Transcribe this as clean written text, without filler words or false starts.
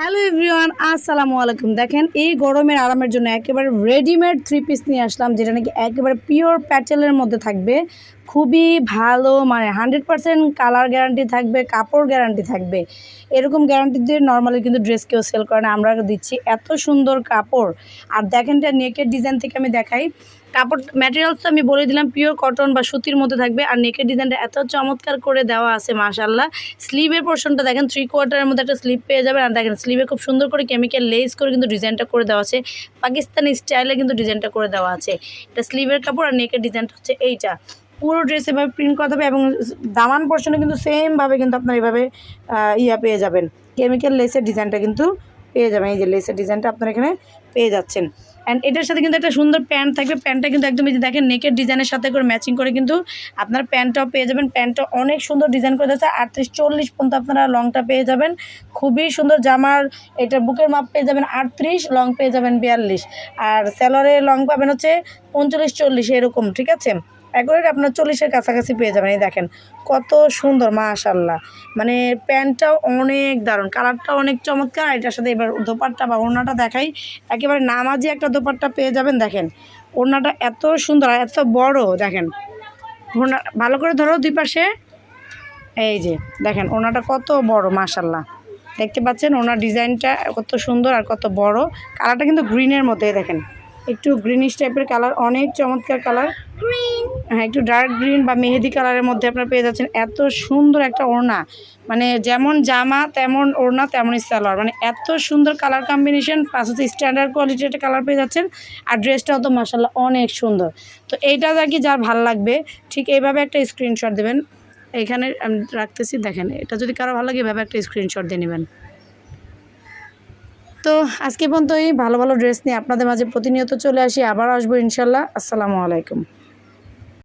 Hello everyone, আসসালামু আলাইকুম। দেখেন, এই গরমের আরামের জন্য একেবারে রেডিমেড থ্রি পিস নিয়ে আসলাম, যেটা নাকি একেবারে পিওর প্যাটেলের মধ্যে থাকবে। খুবই ভালো, মানে 100% কালার গ্যারান্টি থাকবে, কাপড় গ্যারান্টি থাকবে। এরকম গ্যারান্টি দিয়ে নর্মালি কিন্তু ড্রেস কেউ সেল করে না, আমরা দিচ্ছি। এত সুন্দর কাপড়। আর দেখেন, এটা নেকের ডিজাইন থেকে আমি দেখাই। কাপড় ম্যাটেরিয়ালস আমি বলে দিলাম পিওর কটন বা সুতির মধ্যে থাকবে। আর নেকের ডিজাইনটা এত চমৎকার করে দেওয়া আছে, মাশাআল্লাহ। স্লিভের পোর্শনটা দেখেন, 3/4 মধ্যে একটা স্লিভ পেয়ে যাবেন। আর দেখেন, স্লিভে খুব সুন্দর করে কেমিক্যাল লেস করে কিন্তু ডিজাইনটা করে দেওয়া আছে, পাকিস্তানি স্টাইলে কিন্তু ডিজাইনটা করে দেওয়া আছে। এটা স্লিভের কাপড়, আর নেকের ডিজাইনটা হচ্ছে এইটা। পুরো ড্রেস এভাবে প্রিন্ট করতে হবে, এবং দামান পোর্শনে কিন্তু সেমভাবে কিন্তু আপনার এইভাবে পেয়ে যাবেন। কেমিক্যাল লেসের ডিজাইনটা কিন্তু পেয়ে যাবেন। এই যে লেসের ডিজাইনটা আপনার এখানে পেয়ে যাচ্ছেন। অ্যান্ড এটার সাথে কিন্তু একটা সুন্দর প্যান্ট থাকবে। প্যান্টটা কিন্তু একদম এই যে দেখেন, নেকের ডিজাইনের সাথে করে ম্যাচিং করে কিন্তু আপনার প্যান্টটাও পেয়ে যাবেন। প্যান্টটা অনেক সুন্দর ডিজাইন করে দিয়েছে। 38-40 পর্যন্ত আপনারা লংটা পেয়ে যাবেন। খুবই সুন্দর জামার। এটা বুকের মাপ পেয়ে যাবেন 38, লং পেয়ে যাবেন 42। আর স্যালোয়ারের লং পাবেন হচ্ছে 39-40 এরকম, ঠিক আছে। একবারে আপনার 40-এর কাছাকাছি পেয়ে যাবেন। এই দেখেন কত সুন্দর, মাশাআল্লাহ। মানে প্যান্টটাও অনেক দারুণ, কালারটাও অনেক চমৎকার। এটার সাথে এবার দোপাট্টা বা ওড়নাটা দেখাই। একেবারে নামাজি একটা দোপাট্টা পেয়ে যাবেন। দেখেন ওড়নাটা এত সুন্দর আর এত বড়। দেখেন ওড়না ভালো করে ধরো দুই পাশে। এই যে দেখেন ওড়নাটা কত বড়, মাশাআল্লাহ। দেখতে পাচ্ছেন ওড়নার ডিজাইনটা কত সুন্দর আর কত বড়। কালারটা কিন্তু গ্রিনের মধ্যে, দেখেন একটু গ্রিনিশ টাইপের কালার, অনেক চমৎকার কালার। হ্যাঁ, একটু ডার্ক গ্রিন বা মেহেদি কালারের মধ্যে আপনারা পেয়ে যাচ্ছেন। এত সুন্দর একটা ওড়না, মানে যেমন জামা তেমন ওড়না তেমনই সালোয়ার, মানে এত সুন্দর কালার কম্বিনেশন। প্লাস হচ্ছে স্ট্যান্ডার্ড কোয়ালিটির একটা কালার পেয়ে যাচ্ছেন। আর ড্রেসটাও তো মাশাআল্লাহ অনেক সুন্দর। তো এইটা আর কি যার ভালো লাগবে ঠিক এইভাবে একটা স্ক্রিনশট দেবেন। এখানে আমি রাখতেছি, দেখেন এটা যদি কারো ভালো লাগে এভাবে একটা স্ক্রিনশট দিয়ে নেবেন। তো আজকে পর্যন্তই ভালো ভালো ড্রেস নিয়ে আপনাদের মাঝে প্রতিনিয়ত চলে আসি, আবার আসবো ইনশাল্লাহ। আসসালামু আলাইকুম।